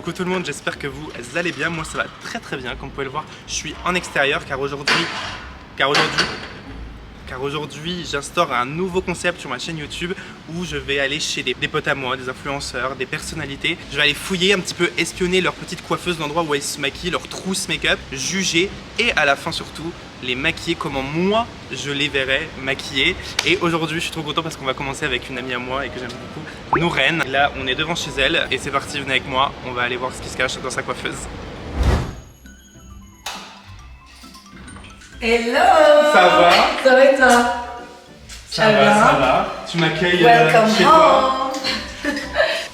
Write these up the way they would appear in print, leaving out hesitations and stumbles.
Coucou tout le monde, j'espère que vous allez bien. Moi ça va très très bien, comme vous pouvez le voir. Je suis en extérieur car aujourd'hui j'instaure un nouveau concept sur ma chaîne YouTube où je vais aller chez des potes à moi, des influenceurs, des personnalités. Je vais aller fouiller un petit peu, espionner leur petite coiffeuse, l'endroit où elles se maquillent, leur trousse make-up, juger et à la fin surtout les maquiller comment moi je les verrais maquiller. Et aujourd'hui je suis trop content parce qu'on va commencer avec une amie à moi et que j'aime beaucoup, Nouren. Là on est devant chez elle et c'est parti, venez avec moi, on va aller voir ce qui se cache dans sa coiffeuse. Hello. Ça va? Ça va et toi? Ça va. Tu m'accueilles chez toi.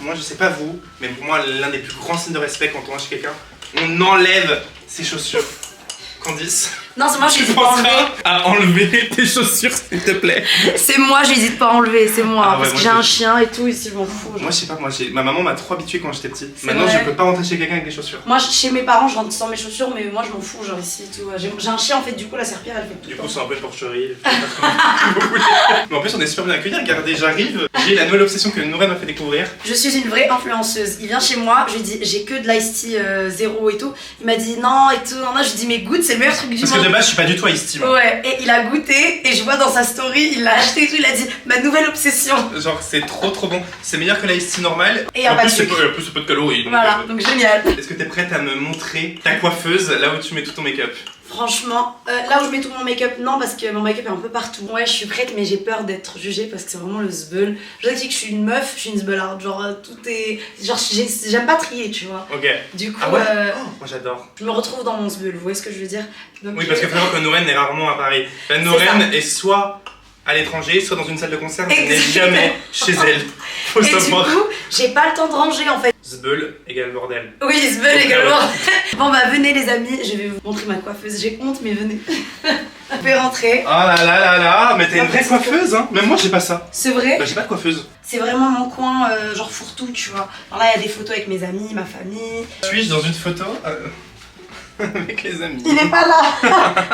Moi je sais pas vous, mais pour moi l'un des plus grands signes de respect quand on va chez quelqu'un, on enlève ses chaussures. Candice, Non, c'est moi, je tu n'hésite pas à enlever. penseras à enlever tes chaussures s'il te plaît. C'est moi, j'hésite pas à enlever, c'est moi. Ah ouais, parce que moi, j'ai un chien et tout, ici je m'en fous. Moi je sais pas, ma maman m'a trop habitué quand j'étais petit. C'est Maintenant vrai. je peux pas rentrer chez quelqu'un avec des chaussures. Moi, chez mes parents, je rentre sans mes chaussures, mais moi je m'en fous, genre ici et tout. J'ai un chien en fait, du coup, la serpillère elle fait tout. Du le coup temps. c'est un peu une porcherie. Mais en plus on est super bien accueillis, regardez j'arrive. J'ai la nouvelle obsession que Nouren m'a fait découvrir. Je suis une vraie influenceuse. Il vient chez moi, je lui dis j'ai que de l'ice tea zéro et tout. Il m'a dit non et tout. Non, je lui dis mais goûte, c'est le meilleur truc du Parce monde. que de base je suis pas du tout ice tea. Ouais, et il a goûté et je vois dans sa story, il l'a acheté et tout, il a dit ma nouvelle obsession. Genre c'est trop bon, c'est meilleur que l'ice tea normal. Et y a en pas plus de c'est sucre. peu de calories. Donc, Voilà, donc génial. Est-ce que t'es prête à me montrer ta coiffeuse là où tu mets tout ton make-up? Franchement, là où je mets tout mon make-up, non, parce que mon make-up est un peu partout. Ouais, je suis prête, mais j'ai peur d'être jugée parce que c'est vraiment le zbeul. Je vous ai dit que je suis une meuf, je suis une zbeularde. Genre, tout est. Genre, j'aime pas trier, tu vois. Ok. Du coup, Ah ouais moi j'adore. je me retrouve dans mon zbeul, vous voyez ce que je veux dire? Donc, Oui, parce que vraiment que Nouren est rarement à Paris. La Nouren est soit à l'étranger, soit dans une salle de concert, mais elle n'est Exactement. jamais chez elle. Faut Et du savoir. coup, j'ai pas le temps de ranger en fait. Zbeul égale bordel. Oui, zbeul également. Bon, bah, venez les amis, je vais vous montrer ma coiffeuse. J'ai honte, mais venez. On peut rentrer. Oh là là, mais t'es une vraie coiffeuse, hein. Même moi j'ai pas ça. C'est vrai? Bah j'ai pas de coiffeuse. C'est vraiment mon coin, genre fourre-tout, tu vois. Alors là, il y a des photos avec mes amis, ma famille. Suis-je dans une photo avec les amis? Il est pas là.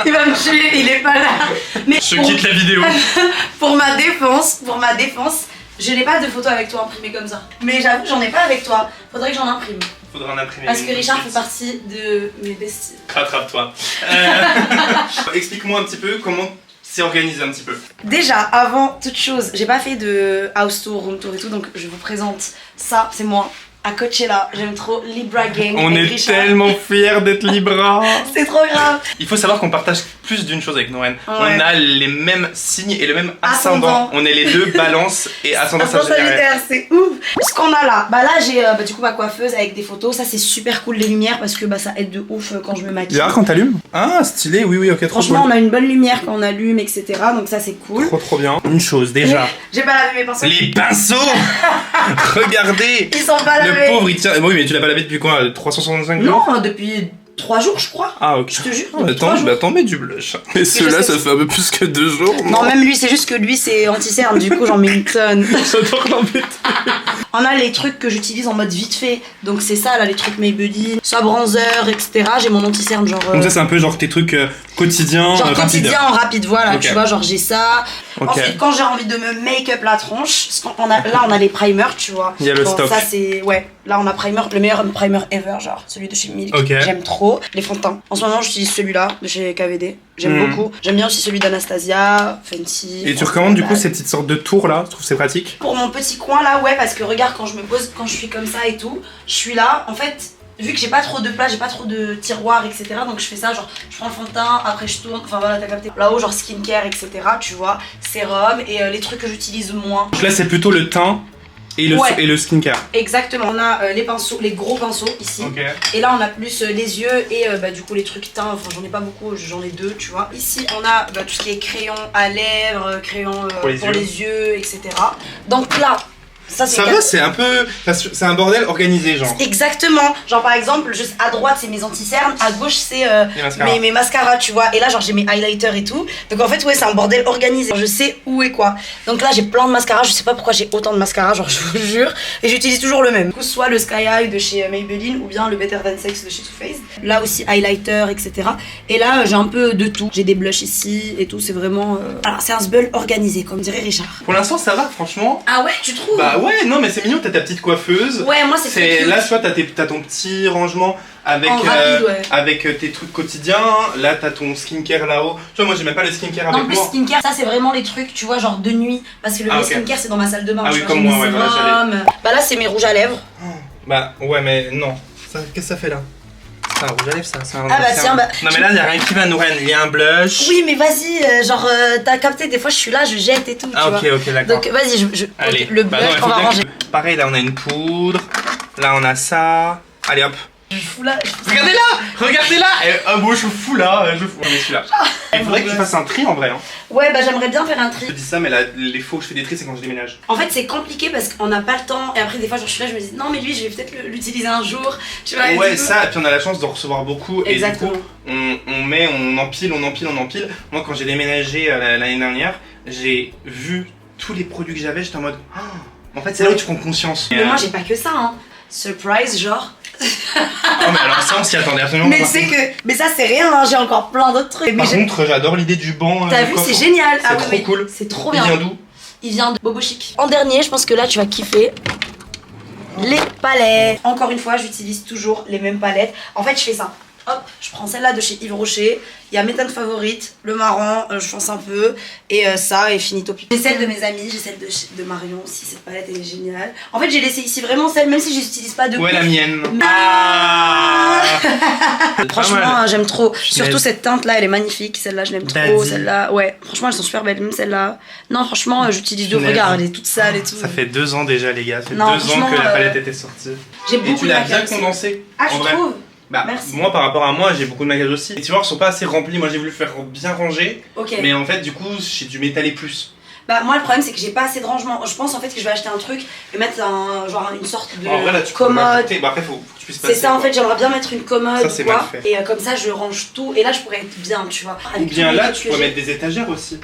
Il va me tuer, il est pas là. Mais Je quitte la vidéo. pour ma défense, je n'ai pas de photo avec toi imprimée comme ça. Mais j'avoue, j'en ai pas avec toi. Faudrait que j'en imprime. Faudra en imprimer. Parce une que Richard tout fait de partie de mes besties. suite. Rattrape-toi. Explique-moi un petit peu comment c'est organisé un petit peu. Déjà, avant toute chose, j'ai pas fait de house tour, room tour et tout, donc je vous présente ça, c'est moi. À Coachella, j'aime trop Libra Gang. On avec est Richard. tellement fiers d'être Libra. C'est trop grave. Il faut savoir qu'on partage plus d'une chose avec Nouren. Ouais. On a les mêmes signes et le même ascendant. Ascendant. On est les deux balance et ascendant Ascendant sagittaire. Sagittaire, c'est ouf. Ce qu'on a là, bah là j'ai du coup ma coiffeuse avec des photos. Ça c'est super cool les lumières parce que bah ça aide de ouf quand je me maquille. quand t'allumes. Ah stylé, oui ok, trop Franchement on a une bonne lumière quand on allume etc. Donc ça c'est cool. Trop bien. Une chose déjà. J'ai pas lavé mes pinceaux. Les pinceaux. Regardez. Ils sont pas Le lavés. pauvre il tient. Oui mais tu l'as pas lavé depuis quoi? 365 jours? Non, depuis 3 jours je crois. Ah ok. Je te jure. Oh, depuis 3 jours. attends, mets du blush. Et ceux-là, ça fait un peu plus que 2 jours. Non même lui c'est juste que lui c'est anti-cerne du coup j'en mets une tonne. J'adore l'embêter. On a les trucs que j'utilise en mode vite fait. Donc c'est ça là les trucs Maybelline, soit bronzer etc. J'ai mon anti-cerne genre... Donc ça c'est un peu genre tes trucs quotidiens, genre rapides. quotidien en rapide, voilà, Ok. tu vois, genre j'ai ça. Ok. Ensuite, quand j'ai envie de me make-up la tronche, parce qu'on a, là on a les primers, tu vois. Il y a le stock. Ça c'est, ouais, là on a primer, le meilleur primer ever, genre celui de chez Milk. Ok. J'aime trop. Les fonds de teint. En ce moment, j'utilise celui-là de chez KVD. J'aime beaucoup. J'aime bien aussi celui d'Anastasia, Fenty. Et tu recommandes du coup ces petites sortes de tours là? Tu trouves que c'est pratique? Pour mon petit coin là, ouais, parce que regarde, quand je me pose, quand je suis comme ça et tout, je suis là, en fait. Vu que j'ai pas trop de place, j'ai pas trop de tiroirs, etc. Donc je fais ça, genre je prends le fond de teint, après je tourne, enfin voilà, t'as capté. Là-haut, genre skincare, etc. Tu vois, sérum et les trucs que j'utilise moins. Donc là c'est plutôt le teint et le, Ouais. et le skincare. Exactement, on a les pinceaux, les gros pinceaux ici. Ok. Et là on a plus les yeux et bah, du coup les trucs teints, enfin j'en ai pas beaucoup, j'en ai 2 tu vois. Ici on a bah, tout ce qui est crayon à lèvres, crayon Pour les yeux, etc. Donc là, ça c'est... Ça va, c'est un peu. C'est un bordel organisé genre. Exactement, genre par exemple juste à droite c'est mes anti-cernes, à gauche c'est Les mascaras. mes mascaras tu vois, et là genre j'ai mes highlighters et tout, donc en fait ouais c'est un bordel organisé, je sais où est quoi, donc là j'ai plein de mascaras, je sais pas pourquoi j'ai autant de mascaras, genre je vous jure, et j'utilise toujours le même, du coup soit le Sky High de chez Maybelline ou bien le Better Than Sex de chez Too Faced, là aussi highlighter etc, et là j'ai un peu de tout, j'ai des blushs ici et tout, c'est vraiment, alors c'est un sbeul organisé comme dirait Richard. Pour l'instant ça va franchement. Ah ouais tu trouves? Bah Bah ouais, non mais c'est mignon, t'as ta petite coiffeuse. Ouais, moi c'est très cute. Là, tu vois, t'as ton petit rangement avec, En rapide, ouais. avec tes trucs quotidiens. Là, t'as ton skincare là-haut. Tu vois, moi j'ai même pas le skincare Non, avec en plus moi. skincare, ça c'est vraiment les trucs, tu vois, genre de nuit. Parce que le vrai ok. skincare c'est dans ma salle de bain. Ah tu oui, vois, comme j'ai moi, mes ouais, voilà, sérums. Bah là c'est mes rouges à lèvres. Bah ouais, mais non. Qu'est-ce que ça fait là? C'est un rouge à lèvres ça. Ah bah tiens, bah. Non mais là, il y a rien qui va, Nouren. Il y a un blush. Oui, mais vas-y, t'as capté, des fois je suis là, je jette et tout. Ah, tu ok, d'accord. Donc vas-y, Allez, ok, le bah blush, non, il on faut va bien ranger. Pareil, là on a une poudre. Là on a ça. Allez hop. Je fous là. Regardez-là moi je fous là, je fous. Mais celui-là. Il faudrait que tu fasses un tri en vrai. Hein. Ouais, bah j'aimerais bien faire un tri. Je te dis ça, mais là, les fois où je fais des tris, c'est quand je déménage. En fait, c'est compliqué parce qu'on n'a pas le temps. Et après, des fois, genre, je suis là, je me dis non, mais lui, je vais peut-être l'utiliser un jour. Tu vois, Ouais, et du coup- ça, et puis on a la chance d'en recevoir beaucoup. Exactement. Et du coup, on empile. Moi, quand j'ai déménagé l'année dernière, j'ai vu tous les produits que j'avais, j'étais en mode. Oh, en fait, c'est là où tu prends conscience. Mais moi, j'ai pas que ça, hein. Surprise, genre. Oh, mais alors ça, on s'y attendait absolument Mais pas. c'est que. Mais ça, c'est rien, hein. J'ai encore plein d'autres trucs. Mais Par contre, j'adore l'idée du banc. t'as vu, c'est génial. C'est trop cool. C'est trop Il bien. vient d'où? Il vient de Bobo Chic. En dernier, je pense que là, tu vas kiffer. Les palettes. Encore une fois, j'utilise toujours les mêmes palettes. En fait, je fais ça. Hop, je prends celle-là de chez Yves Rocher. Il y a mes teintes favorites, le marron, je fonce un peu. Et ça, et finito pipi. J'ai celle de mes amis, j'ai celle de Marion aussi. Cette palette, elle est géniale. En fait, j'ai laissé ici vraiment celle, même si je n'utilise pas de Ouais, la mienne. Ah Franchement, j'aime trop. Mais- Surtout cette teinte-là, elle est magnifique. Celle-là, je l'aime trop. Daddy. Celle-là, ouais. Franchement, elles sont super belles. Même celle-là. Non, franchement, j'utilise deux. Punaise. Regarde, elle est toute sale et tout. Ça fait 2 ans déjà, les gars. Ça fait Non, 2 ans franchement, que la palette était sortie. J'ai Et beaucoup tu de l'as maquillage bien aussi. condensé. Ah, en je vrai. trouve. Bah, Merci. moi par rapport à moi, j'ai beaucoup de maquillage aussi. Les tiroirs sont pas assez remplis, moi j'ai voulu faire bien ranger. Ok. Mais en fait, du coup, j'ai dû m'étaler plus. Bah, moi, le problème, c'est que j'ai pas assez de rangement. Je pense en fait que je vais acheter un truc et mettre genre une sorte de En vrai, là, tu peux commode. rajouter. Bah, après, faut que tu puisses passer. C'est ça, en quoi. fait, j'aimerais bien mettre une commode. Ça, c'est ou quoi. mal fait. Et comme ça, je range tout. Et là, je pourrais être bien, tu vois. Ou Avec bien tous les là, trucs tu que pourrais j'ai. mettre des étagères aussi.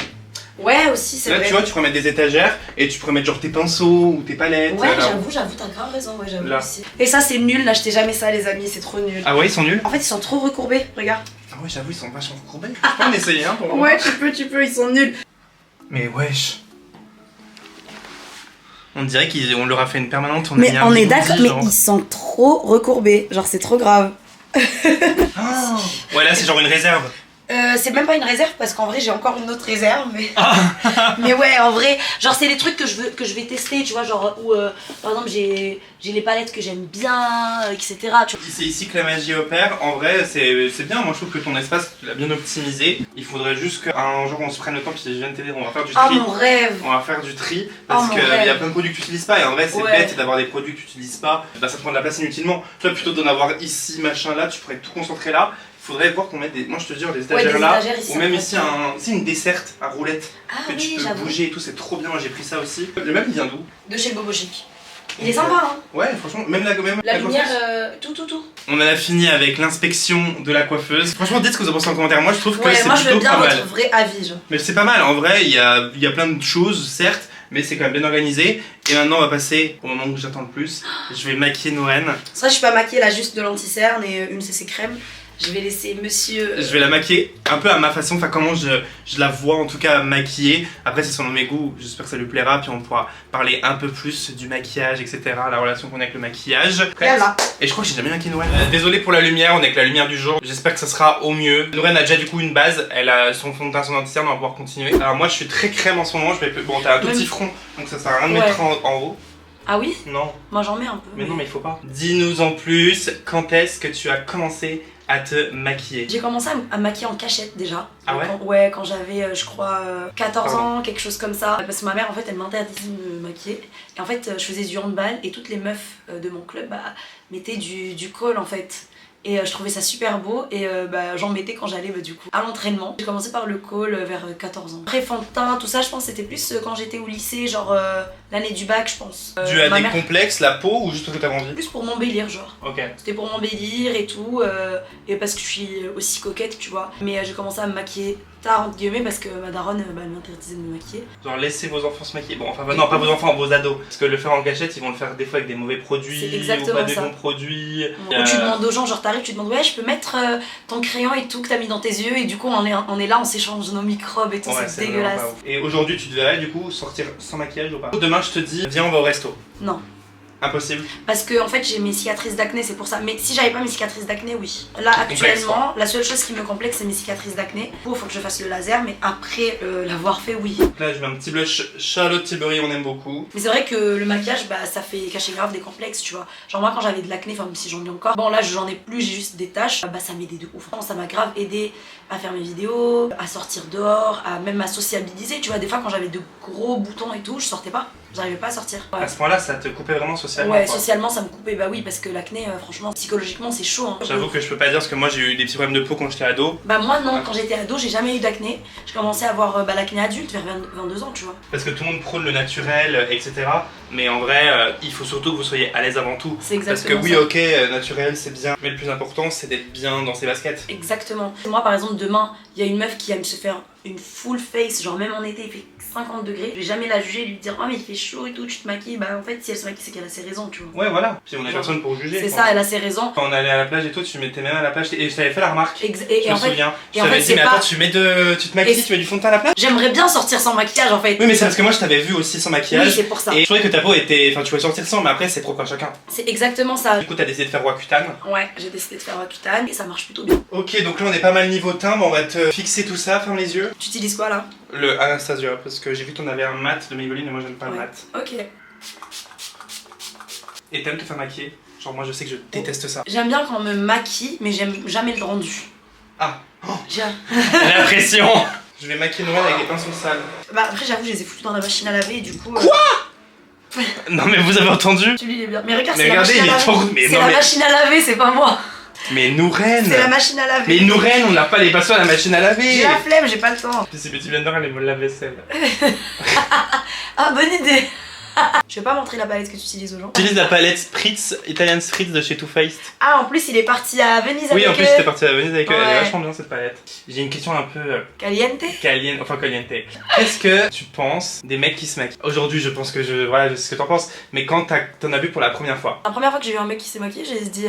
Ouais, aussi, c'est Là, vrai. tu vois, tu pourrais mettre des étagères et tu pourrais mettre genre tes pinceaux ou tes palettes. Ouais, là. j'avoue, t'as grave raison, ouais, j'avoue Là. aussi. Et ça, c'est nul, n'achetez jamais ça, les amis, c'est trop nul. Ah ouais, ils sont nuls. En fait, ils sont trop recourbés, regarde. Ah ouais, j'avoue, ils sont vachement courbés. Je peux en essayer un pour moi. Ouais, tu peux, ils sont nuls. Mais wesh. On dirait qu'on leur a fait une permanente. On a mis Mais un on est bigoudi, d'accord, mais genre. ils sont trop recourbés, genre c'est trop grave. Ouais, là, c'est genre une réserve. C'est même pas une réserve parce qu'en vrai j'ai encore une autre réserve mais mais ouais en vrai genre c'est les trucs que je vais tester tu vois genre où par exemple j'ai les palettes que j'aime bien etc tu vois. C'est ici que la magie opère. En vrai, c'est bien. Moi, je trouve que ton espace, tu l'as bien optimisé. Il faudrait juste qu'un jour on se prenne le temps. Puis je viens de t'aider, on va faire du Ah tri. mon rêve. On va faire du tri parce mon qu'il rêve. y a plein de produits que tu n'utilises pas. Et en vrai, c'est Ouais. bête d'avoir des produits que tu n'utilises pas. Bah, ça te prend de la place inutilement. Tu vois, plutôt d'en avoir ici, machin là, tu pourrais tout concentrer là. Il faudrait voir qu'on mette des. Moi, je te dis, des étagères des là. étagères ici, Ou même ça ici, pourrait c'est une desserte à roulette Ah que tu oui peux j'avoue. bouger et tout. C'est trop bien. Moi, j'ai pris ça aussi. Le même, il vient d'où? De chez Bobo Chic. Il est sympa hein. Ouais, franchement, même la La coiffeuse. lumière tout. On en a fini avec l'inspection de la coiffeuse. Franchement, dites ce que vous en pensez en commentaire. Moi, je trouve que Ouais c'est moi je veux plutôt bien pas mal. votre vrai avis genre. Mais c'est pas mal. En vrai, il y a plein de choses, certes, mais c'est quand même bien organisé. Et maintenant, on va passer au moment où j'attends le plus. Je vais maquiller Nouren. C'est vrai je suis pas maquillée là juste de l'anti-cerne et une CC crème. Je vais laisser monsieur. Je vais la maquiller un peu à ma façon, enfin comment je la vois en tout cas maquillée. Après c'est selon mes goûts, j'espère que ça lui plaira, puis on pourra parler un peu plus du maquillage, etc. La relation qu'on a avec le maquillage. Prête? Voilà. Et je crois que j'ai jamais maquillé Nouren. Désolé pour la lumière, on est avec la lumière du jour. J'espère que ça sera au mieux. Nouren a déjà du coup une base, elle a son fond de teint, son anti-cerne, on va pouvoir continuer. Alors moi je suis très crème en ce moment, bon t'as un tout petit front, donc ça sert à rien de Ouais. mettre en haut. Ah oui. Non, Moi j'en mets un peu. mais non mais il faut pas. Dis-nous en plus, quand est-ce que tu as commencé à te maquiller? J'ai commencé à me maquiller en cachette déjà. Ah ouais? Quand j'avais, je crois, 14 ans, quelque chose comme ça. Parce que ma mère, en fait, elle m'interdisait de me maquiller. Et en fait, je faisais du handball et toutes les meufs de mon club mettaient du col en fait. Et je trouvais ça super beau et j'en mettais quand j'allais du coup à l'entraînement. J'ai commencé par le col vers 14 ans. Après fond de teint, tout ça, je pense c'était plus quand j'étais au lycée, genre l'année du bac, je pense. Dû à ma des mère, complexes, la peau ou juste parce que t'as envie? plus pour m'embellir, genre. Ok. C'était pour m'embellir et tout, et parce que je suis aussi coquette, tu vois. Mais j'ai commencé à me maquiller tard entre guillemets parce que ma daronne elle m'interdisait de me maquiller. Genre laissez vos enfants se maquiller. Bon, enfin non, pas vos enfants, vos ados. Parce que le faire en cachette, ils vont le faire des fois avec des mauvais produits ou pas des bons produits. Ou tu demandes aux gens, genre t'arrives, tu demandes ouais je peux mettre ton crayon et tout que t'as mis dans tes yeux et du coup on est là, on s'échange nos microbes et tout, ouais, c'est dégueulasse. Et aujourd'hui tu devrais du coup sortir sans maquillage ou pas? Demain je te dis viens on va au resto. Non. Impossible. Parce que en fait j'ai mes cicatrices d'acné, c'est pour ça. Mais si j'avais pas mes cicatrices d'acné, oui. Là actuellement, la seule chose qui me complexe c'est mes cicatrices d'acné. Il faut que je fasse le laser, mais après l'avoir fait, oui. Donc là je mets un petit blush Charlotte Tilbury, on aime beaucoup. Mais c'est vrai que le maquillage, bah ça fait cacher grave des complexes, tu vois. Genre moi quand j'avais de l'acné, enfin même si j'en ai encore, bon là j'en ai plus, j'ai juste des taches, bah ça m'aidait de ouf. Ça m'a grave aidé à faire mes vidéos, à sortir dehors, même à sociabiliser. Tu vois, des fois quand j'avais de gros boutons et tout, je sortais pas. J'arrivais pas à sortir. Ouais. À ce point-là, ça te coupait vraiment socialement? Ouais, socialement ça me coupait, bah oui, parce que l'acné, franchement, psychologiquement c'est chaud. Hein. J'avoue que je peux pas dire parce que moi j'ai eu des petits problèmes de peau quand j'étais ado. Bah moi non, quand j'étais ado, j'ai jamais eu d'acné. J'ai commencé à avoir l'acné adulte vers 22 ans, tu vois. Parce que tout le monde prône le naturel, etc. Mais en vrai, il faut surtout que vous soyez à l'aise avant tout. C'est exactement parce que oui, ça. ok, naturel c'est bien, mais le plus important c'est d'être bien dans ses baskets. Exactement. Moi par exemple, demain, il y a une meuf qui aime se faire une full face, genre même en été il fait 50 degrés, je vais jamais la juger et lui dire oh mais il fait chaud et tout, tu te maquilles, bah en fait si elle se maquille c'est qu'elle a ses raisons, tu vois. Ouais voilà, puis on a personne pour juger. C'est ça, elle a ses raisons. Quand on allait à la plage et tout, tu mettais même à la plage et je t'avais fait la remarque. Et je me en fait, souviens. Je en t'avais fait, dit mais pas... attends, tu te maquilles, tu mets du fond de teint à la plage? J'aimerais bien sortir sans maquillage en fait. Oui mais c'est parce que moi je t'avais vu aussi sans maquillage. Oui c'est pour ça. Et je trouvais que ta peau était, enfin tu pouvais sortir sans, mais après c'est propre à chacun. C'est exactement ça. Du coup t'as décidé de faire Roaccutane. Ouais, j'ai décidé de faire Roaccutane et ça marche plutôt bien. Ok, donc là on est pas mal niveau teint, bon, on va te fixer tout ça, ferme les yeux. Tu utilises quoi là? Le Anastasia, parce que j'ai vu que t'en avais un mat de Maybelline et moi j'aime pas le mat. Ok. Et t'aimes te faire maquiller? Genre moi je sais que je déteste ça. J'aime bien quand on me maquille, mais j'aime jamais le rendu. Ah oh. J'ai la pression. Je vais maquiller Noël avec des pinceaux sales. Bah après j'avoue je les ai foutus dans la machine à laver et du coup... Quoi? Non mais vous avez entendu? Tu lis bien. Mais regarde, mais c'est la regardez, machine à laver. C'est la machine à laver, c'est pas moi. Mais Nouren. C'est la machine à laver. Mais Nouren, on n'a pas les pinceaux à la machine à laver. J'ai la flemme, j'ai pas le temps. Puis c'est Petit Blender, elle est la vaisselle. Ah bonne idée. Je vais pas montrer la palette que tu utilises aux gens. J'utilise la palette Spritz, Italian Spritz de chez Too Faced. Ah en plus il est parti à Venise avec Oui en plus eux. j'étais parti à Venise avec eux, elle Ouais. est vachement bien cette palette. J'ai une question un peu... Caliente. Caliente. Qu'est-ce que tu penses des mecs qui se maquillent? Aujourd'hui je pense que voilà, je sais ce que t'en penses, mais quand t'en as vu pour la première fois? La première fois que j'ai vu un mec qui s'est maquillé, j'ai dit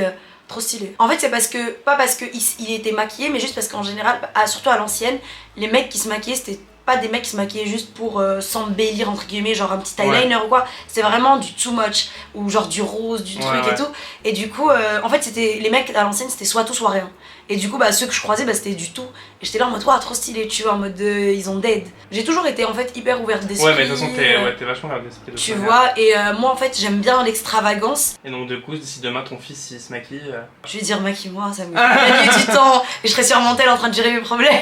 trop stylé. En fait c'est parce que, pas parce qu'il était maquillé, mais juste parce qu'en général, surtout à l'ancienne, les mecs qui se maquillaient c'était pas des mecs qui se maquillaient juste pour s'embellir entre guillemets, genre un petit eyeliner ou quoi. C'était vraiment du too much, ou genre du rose, du truc et tout. Et du coup, en fait c'était, les mecs à l'ancienne c'était soit tout soit rien. Et du coup bah ceux que je croisais bah c'était du tout. Et j'étais là en mode ouah trop stylé, tu vois, en mode ils ont dead. J'ai toujours été en fait hyper ouverte d'esprit. Ouais mais de toute façon t'es vachement ouverte d'esprit. Tu vois, et moi en fait j'aime bien l'extravagance. Et donc du coup si demain ton fils il se maquille... Je vais dire maquille-moi, ça me fait gagner du temps. Et je serai sur mon tel en train de gérer mes problèmes.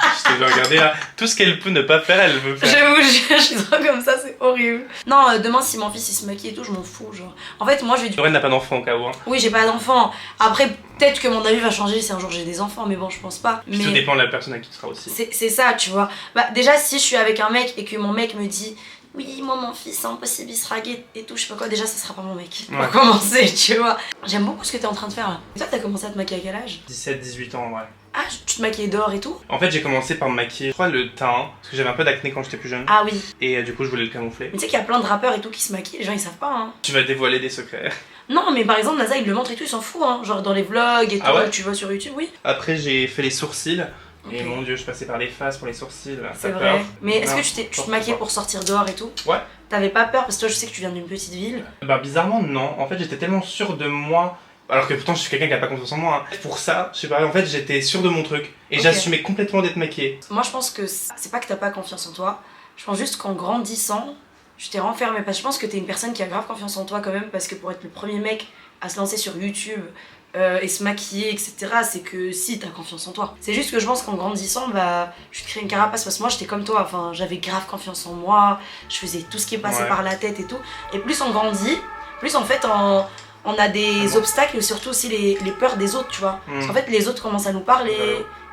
Je te vais regarder là, tout ce qu'elle peut ne pas faire, elle veut faire. Je vous jure, je suis trop comme ça, c'est horrible. Non, demain si mon fils il se maquille et tout, je m'en fous, genre. En fait, moi je vais dire... Lorraine n'a pas d'enfant au cas où. Hein. Oui, j'ai pas d'enfant. Après, peut-être que mon avis va changer si un jour j'ai des enfants, mais bon, je pense pas. Puis mais... tout dépend de la personne à qui tu seras aussi. C'est ça, tu vois. Bah, déjà, si je suis avec un mec et que mon mec me dit... Oui, moi mon fils c'est impossible, il sera gay et tout, je sais pas quoi, déjà ça sera pas mon mec. Pour commencer, tu vois. J'aime beaucoup ce que t'es en train de faire là. Et toi, t'as commencé à te maquiller à quel âge? 17-18 ans, ouais. Ah, tu te maquillais dehors et tout? En fait, j'ai commencé par me maquiller, je crois, le teint, parce que j'avais un peu d'acné quand j'étais plus jeune. Ah oui. Et du coup, je voulais le camoufler. Mais tu sais qu'il y a plein de rappeurs et tout qui se maquillent, les gens ils savent pas, hein. Tu vas dévoiler des secrets. Non, mais par exemple, NASA il le montre et tout, il s'en fout, hein. Genre dans les vlogs et tout, ouais tu vois sur YouTube, oui. Après, j'ai fait les sourcils. Okay. Et mon dieu, je passais par les faces pour les sourcils. C'est vrai. Mais est-ce que tu te maquillais pour sortir dehors et tout? Ouais. T'avais pas peur? Parce que toi, je sais que tu viens d'une petite ville. Bah, bizarrement, non. En fait, j'étais tellement sûre de moi. Alors que pourtant, je suis quelqu'un qui a pas confiance en moi. Hein. Pour ça, je sais pas, en fait, j'étais sûre de mon truc. Et j'assumais complètement d'être maquillée. Moi, je pense que c'est pas que t'as pas confiance en toi. Je pense juste qu'en grandissant, tu t'es renfermé. Parce que je pense que t'es une personne qui a grave confiance en toi quand même. Parce que pour être le premier mec à se lancer sur YouTube et se maquiller, etc., c'est que si, t'as confiance en toi. C'est juste que je pense qu'en grandissant, bah, je crée une carapace. Parce que moi, j'étais comme toi. Enfin, j'avais grave confiance en moi. Je faisais tout ce qui est passé par la tête et tout. Et plus on grandit, plus en fait, on a des obstacles et surtout aussi les peurs des autres, tu vois. Parce qu'en fait, les autres commencent à nous parler,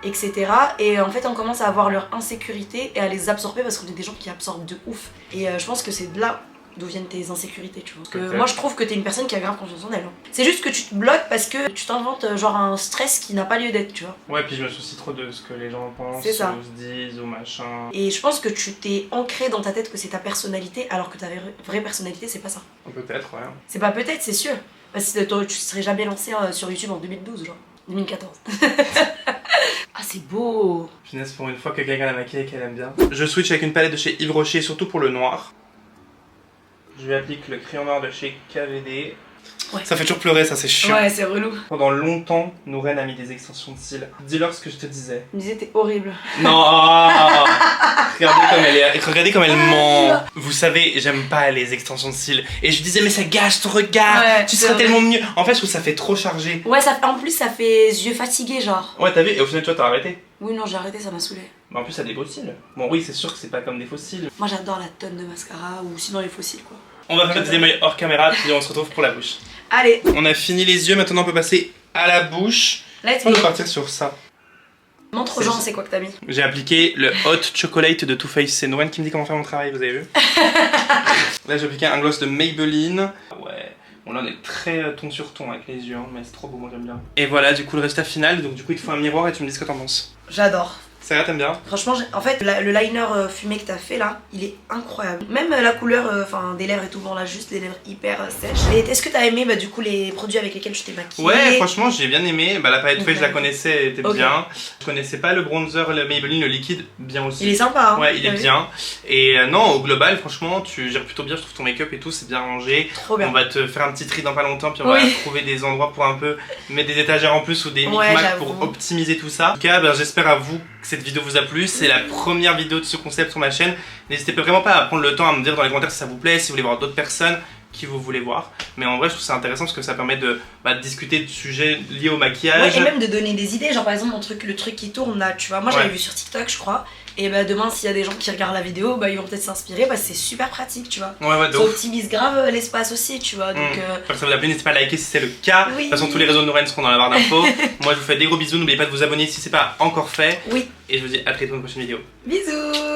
etc. Et en fait, on commence à avoir leur insécurité et à les absorber parce qu'on est des gens qui absorbent de ouf. Et je pense que c'est de là d'où viennent tes insécurités, tu vois. Parce que moi je trouve que t'es une personne qui a grave confiance en elle. Hein. C'est juste que tu te bloques parce que tu t'inventes genre un stress qui n'a pas lieu d'être, tu vois. Ouais, puis je me soucie trop de ce que les gens pensent, C'est ça. ou se disent, ou machin. Et je pense que tu t'es ancré dans ta tête que c'est ta personnalité, alors que ta vraie personnalité, c'est pas ça. Peut-être, ouais. C'est pas peut-être, c'est sûr. Parce que tu serais jamais lancé sur YouTube en 2012, genre. 2014. Ah, c'est beau. Finesse pour une fois que quelqu'un l'a maquillé et qu'elle aime bien. Je switch avec une palette de chez Yves Rocher, surtout pour le noir. Je lui applique le crayon noir de chez KVD. Ouais. Ça fait toujours pleurer, ça c'est chiant. Ouais, c'est relou. Pendant longtemps, Nouren a mis des extensions de cils. Dis-leur ce que je te disais. Il me disait t'es horrible. Non. Regardez comme elle ment. Vous savez, j'aime pas les extensions de cils. Et je lui disais mais ça gâche ton regard. Ouais, tu seras tellement mieux. En fait, je trouve que ça fait trop chargé. Ouais, en plus ça fait yeux fatigués, genre. Ouais, t'as vu. Et au final, toi, t'as arrêté. Oui, non, j'ai arrêté, ça m'a saoulé. Mais en plus, ça a des beaux cils. Bon, oui, c'est sûr que c'est pas comme des faux cils. Moi j'adore la tonne de mascara ou sinon les fossiles, quoi. On va faire le deuxième œil hors caméra, puis on se retrouve pour la bouche. Allez. On a fini les yeux, maintenant on peut passer à la bouche. Let's On go. va partir sur ça. Montre aux gens c'est quoi que t'as mis. J'ai appliqué le Hot Chocolate de Too Faced. C'est Nouren qui me dit comment faire mon travail, vous avez vu. Là j'ai appliqué un gloss de Maybelline. Ouais. Bon là on est très ton sur ton avec les yeux, hein, mais c'est trop beau, moi j'aime bien. Et voilà du coup le résultat final, donc du coup il te faut un miroir et tu me dis ce que t'en penses. J'adore. Ça va, t'aimes bien? Franchement, en fait, le liner fumé que t'as fait là, il est incroyable. Même la couleur des lèvres et tout, bon là, juste les lèvres hyper sèches. Et est-ce que t'as aimé du coup les produits avec lesquels tu t'es maquillée? Ouais, franchement, j'ai bien aimé. Bah, la palette feuille, je la Ok. connaissais, elle était bien. Je connaissais pas le bronzer, le Maybelline, le liquide, bien aussi. Il est sympa, hein. Ouais, il est t'as vu? bien. Et non, au global, franchement, tu gères plutôt bien. Je trouve ton make-up et tout, c'est bien rangé. Trop bien. On va te faire un petit tri dans pas longtemps, puis on va Oui. trouver des endroits pour un peu mettre des étagères en plus ou des Ouais, micmacs j'avoue. pour optimiser tout ça. En tout cas, ben, j'espère à vous que cette vidéo vous a plu. C'est la première vidéo de ce concept sur ma chaîne. N'hésitez vraiment pas à prendre le temps à me dire dans les commentaires si ça vous plaît, si vous voulez voir d'autres personnes qui vous voulez voir. Mais en vrai, je trouve ça intéressant parce que ça permet de discuter de sujets liés au maquillage. Ouais, et même de donner des idées, genre par exemple le truc qui tourne là, tu vois. Moi j'avais Ouais. vu sur TikTok, je crois. Et bah demain, s'il y a des gens qui regardent la vidéo, bah ils vont peut-être s'inspirer, bah c'est super pratique, tu vois. Ouais, de Ça ouf. optimise grave l'espace aussi, tu vois. Donc J'espère que ça vous a plu, n'histez pas à liker si c'est le cas. Oui. De toute façon, tous les réseaux de Nouren seront dans la barre d'infos. Moi, je vous fais des gros bisous. N'oubliez pas de vous abonner si c'est pas encore fait. oui, Et je vous dis à très bientôt dans une prochaine vidéo. bisous.